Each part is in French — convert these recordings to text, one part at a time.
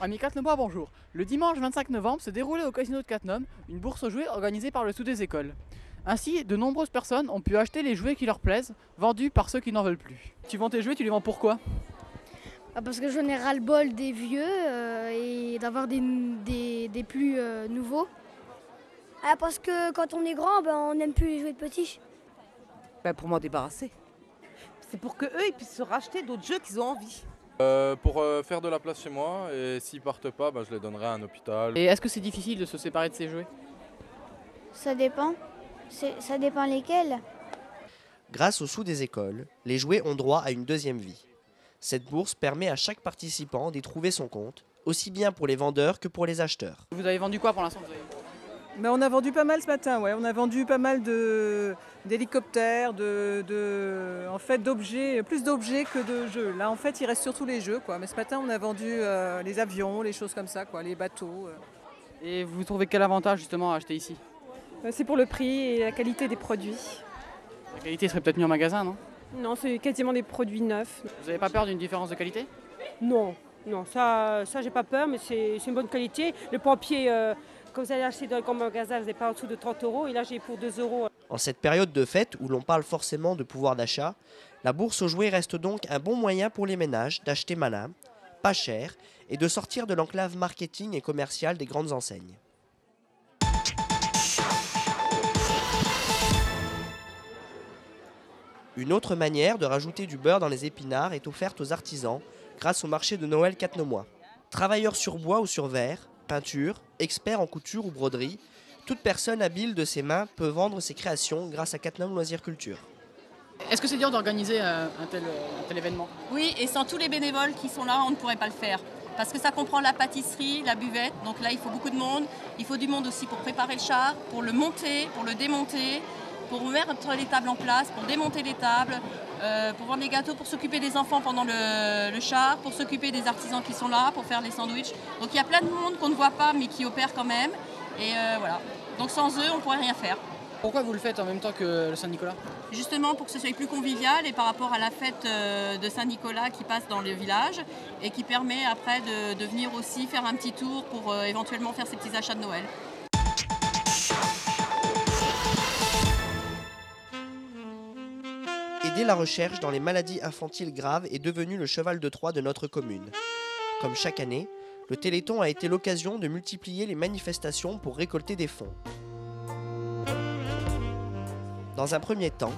Amis Catenois, bonjour. Le dimanche 25 novembre se déroulait au casino de Cattenom une bourse aux jouets organisée par le Sous des écoles. Ainsi, de nombreuses personnes ont pu acheter les jouets qui leur plaisent, vendus par ceux qui n'en veulent plus. Tu vends tes jouets, tu les vends pourquoi? Parce que j'en ai ras-le-bol des vieux et d'avoir des plus nouveaux. Parce que quand on est grand, on n'aime plus les jouets de petits. Pour m'en débarrasser. C'est pour qu'eux ils puissent se racheter d'autres jeux qu'ils ont envie. Pour faire de la place chez moi, et s'ils partent pas, je les donnerai à un hôpital. Et est-ce que c'est difficile de se séparer de ces jouets? Ça dépend. Ça dépend lesquels. Grâce au Sous des écoles, les jouets ont droit à une deuxième vie. Cette bourse permet à chaque participant d'y trouver son compte, aussi bien pour les vendeurs que pour les acheteurs. Vous avez vendu quoi pour l'instant? On a vendu pas mal ce matin, ouais. On a vendu pas mal d'hélicoptères, en fait, d'objets, plus d'objets que de jeux. Là, en fait, il reste surtout les jeux, quoi. Mais ce matin, on a vendu les avions, les choses comme ça, quoi, les bateaux. Et vous trouvez quel avantage justement à acheter ici? C'est pour le prix et la qualité des produits. La qualité serait peut-être mieux en magasin, non? Non, c'est quasiment des produits neufs. Vous n'avez pas peur d'une différence de qualité? Non, ça j'ai pas peur, mais c'est une bonne qualité. Le papier, comme vous allez acheter dans le grand magasin, vous n'avez pas en dessous de 30 €. Et là, j'ai pour 2 €. En cette période de fête où l'on parle forcément de pouvoir d'achat, la bourse aux jouets reste donc un bon moyen pour les ménages d'acheter malin, pas cher, et de sortir de l'enclave marketing et commerciale des grandes enseignes. Une autre manière de rajouter du beurre dans les épinards est offerte aux artisans grâce au marché de Noël catenois. Travailleurs sur bois ou sur verre, peinture, experts en couture ou broderie, toute personne habile de ses mains peut vendre ses créations grâce à Cattenom Loisirs Culture. Est-ce que c'est dur d'organiser un tel événement? Oui, et sans tous les bénévoles qui sont là, on ne pourrait pas le faire. Parce que ça comprend la pâtisserie, la buvette, donc là il faut beaucoup de monde. Il faut du monde aussi pour préparer le char, pour le monter, pour le démonter, pour mettre les tables en place, pour démonter les tables, pour vendre les gâteaux, pour s'occuper des enfants pendant le char, pour s'occuper des artisans qui sont là, pour faire les sandwichs. Donc il y a plein de monde qu'on ne voit pas mais qui opère quand même. Et voilà. Donc sans eux, on ne pourrait rien faire. Pourquoi vous le faites en même temps que le Saint-Nicolas? Justement pour que ce soit plus convivial et par rapport à la fête de Saint-Nicolas qui passe dans le village et qui permet après de venir aussi faire un petit tour pour éventuellement faire ses petits achats de Noël. Aider la recherche dans les maladies infantiles graves est devenu le cheval de Troie de notre commune. Comme chaque année, le Téléthon a été l'occasion de multiplier les manifestations pour récolter des fonds. Dans un premier temps,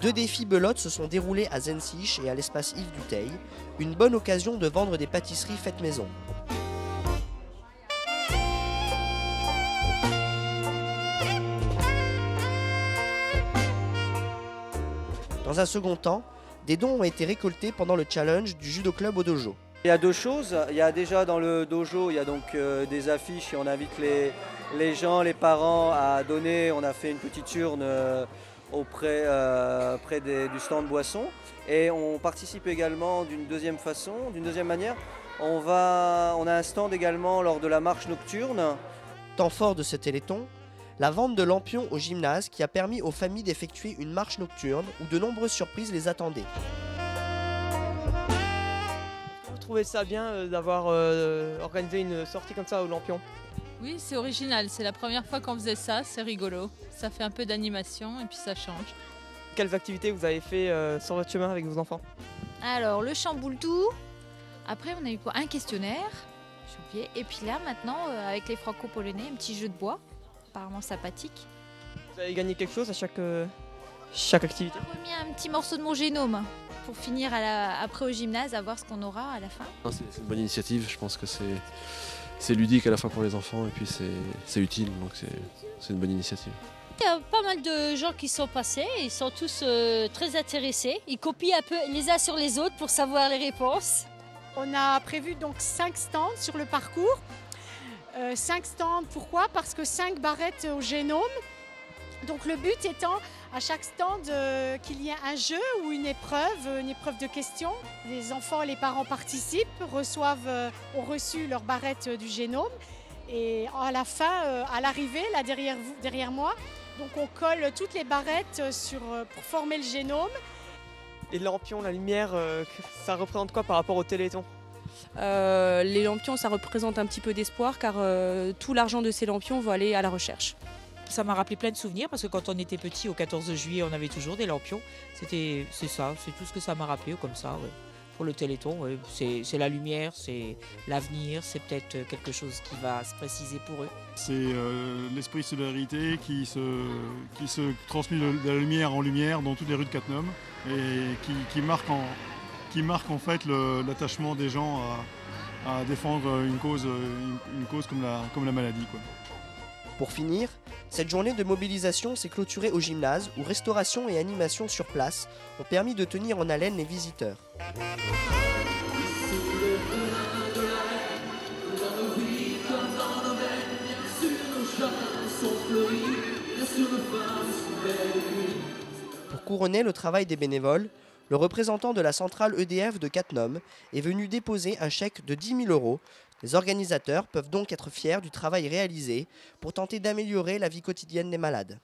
2 défis belote se sont déroulés à Zensich et à l'espace Yves Dutheil, une bonne occasion de vendre des pâtisseries faites maison. Dans un second temps, des dons ont été récoltés pendant le challenge du judo club au dojo. Il y a deux choses. Il y a déjà dans le dojo, il y a donc des affiches et on invite les gens, les parents à donner. On a fait une petite urne près du stand boisson. Et on participe également d'une deuxième façon, d'une deuxième manière. On a un stand également lors de la marche nocturne. Temps fort de ce téléthon, la vente de lampions au gymnase qui a permis aux familles d'effectuer une marche nocturne où de nombreuses surprises les attendaient. Vous trouvez ça bien d'avoir organisé une sortie comme ça au lampion? Oui, c'est original, c'est la première fois qu'on faisait ça, c'est rigolo. Ça fait un peu d'animation et puis ça change. Quelles activités vous avez fait sur votre chemin avec vos enfants? Alors, le chamboule-tout. Après, on a eu quoi? Un questionnaire, j'ai oublié. Et puis là, maintenant, avec les franco-polonais, un petit jeu de bois, apparemment sympathique. Vous avez gagné quelque chose à chaque activité? J'ai remis un petit morceau de mon génome pour finir après au gymnase, à voir ce qu'on aura à la fin. C'est une bonne initiative, je pense que c'est ludique à la fois pour les enfants et puis c'est utile, donc c'est une bonne initiative. Il y a pas mal de gens qui sont passés, ils sont tous très intéressés. Ils copient un peu les uns sur les autres pour savoir les réponses. On a prévu donc 5 stands sur le parcours. 5 stands, pourquoi? Parce que 5 barrettes au génome. Donc le but étant à chaque stand qu'il y ait un jeu ou une épreuve de questions. Les enfants et les parents participent, ont reçu leur barrette du génome. Et à la fin, à l'arrivée, là derrière moi, donc on colle toutes les barrettes pour former le génome. Et le lampion, la lumière, ça représente quoi par rapport au Téléthon? Les lampions, ça représente un petit peu d'espoir car tout l'argent de ces lampions va aller à la recherche. Ça m'a rappelé plein de souvenirs parce que quand on était petit, au 14 juillet, on avait toujours des lampions. C'est ça, c'est tout ce que ça m'a rappelé comme ça. Ouais. Pour le Téléthon, ouais. C'est la lumière, c'est l'avenir, c'est peut-être quelque chose qui va se préciser pour eux. C'est l'esprit de solidarité qui se transmet de la lumière en lumière dans toutes les rues de Cattenom et qui marque en fait l'attachement des gens à défendre une cause comme la maladie, quoi. Pour finir, cette journée de mobilisation s'est clôturée au gymnase où restauration et animation sur place ont permis de tenir en haleine les visiteurs. Pour couronner le travail des bénévoles, le représentant de la centrale EDF de Cattenom est venu déposer un chèque de 10 000 €. Les organisateurs peuvent donc être fiers du travail réalisé pour tenter d'améliorer la vie quotidienne des malades.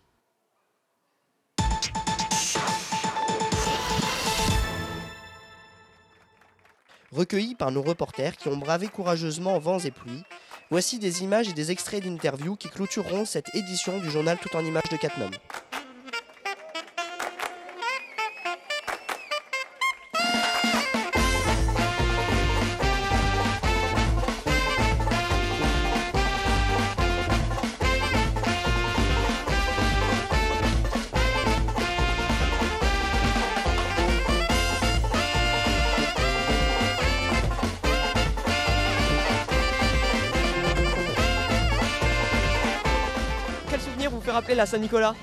Recueillis par nos reporters qui ont bravé courageusement vents et pluies, voici des images et des extraits d'interviews qui clôtureront cette édition du journal Tout en images de Cattenom. Rappeler la Saint-Nicolas?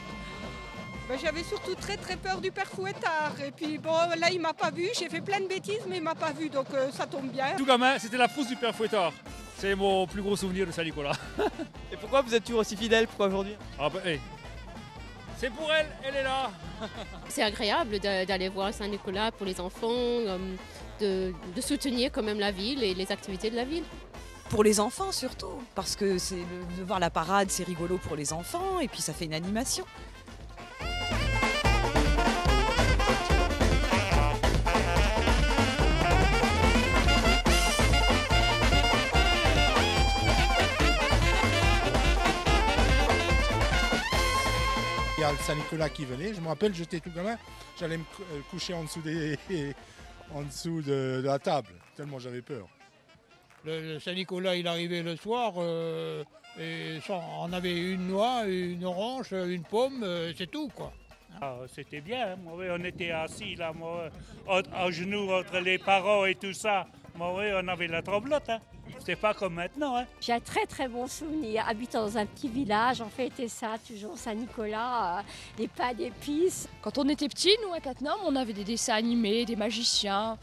J'avais surtout très peur du père Fouettard. Et puis bon, là il m'a pas vu, j'ai fait plein de bêtises mais il m'a pas vu, donc ça tombe bien. Tout gamin, c'était la frousse du père Fouettard. C'est mon plus gros souvenir de Saint-Nicolas. Et pourquoi vous êtes toujours aussi fidèle? Pourquoi aujourd'hui? Hey. C'est pour elle, elle est là. C'est agréable d'aller voir Saint-Nicolas pour les enfants, de soutenir quand même la ville et les activités de la ville. Pour les enfants surtout, parce que de voir la parade, c'est rigolo pour les enfants et puis ça fait une animation. Il y a le Saint-Nicolas qui venait, je me rappelle, j'étais tout gamin, j'allais me coucher en dessous de la table, tellement j'avais peur. Le Saint-Nicolas, il arrivait le soir, et on avait une noix, une orange, une pomme, c'est tout, quoi. C'était bien, on était assis là, à genoux entre les parents et tout ça. On avait la tremblote, c'était pas comme maintenant. J'ai un très bon souvenir. Habitant dans un petit village, on fêtait ça, toujours Saint-Nicolas, les pains d'épices. Quand on était petits, nous à Cattenom, on avait des dessins animés, des magiciens.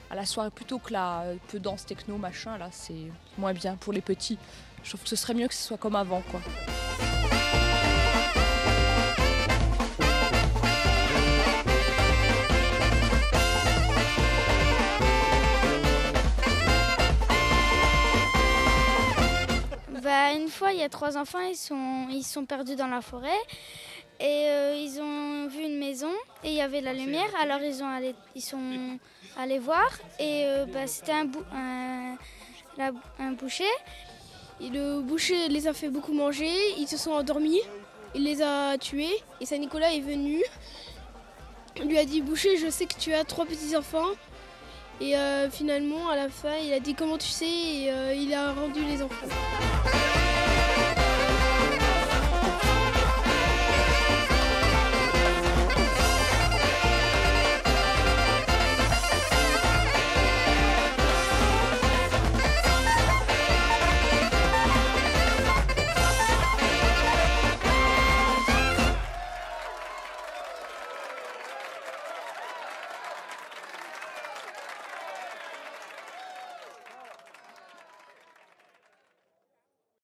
À la soirée, plutôt que là, peu danse, techno, machin, là, c'est moins bien pour les petits. Je trouve que ce serait mieux que ce soit comme avant, quoi. Une fois, il y a 3 enfants, ils sont perdus dans la forêt. Et ils ont vu une maison et il y avait la lumière, alors ils sont allés voir et c'était un boucher. Et le boucher les a fait beaucoup manger, ils se sont endormis, il les a tués et Saint-Nicolas est venu. Il lui a dit: boucher, je sais que tu as 3 petits-enfants. Et finalement, à la fin, il a dit: comment tu sais? Et il a rendu les enfants.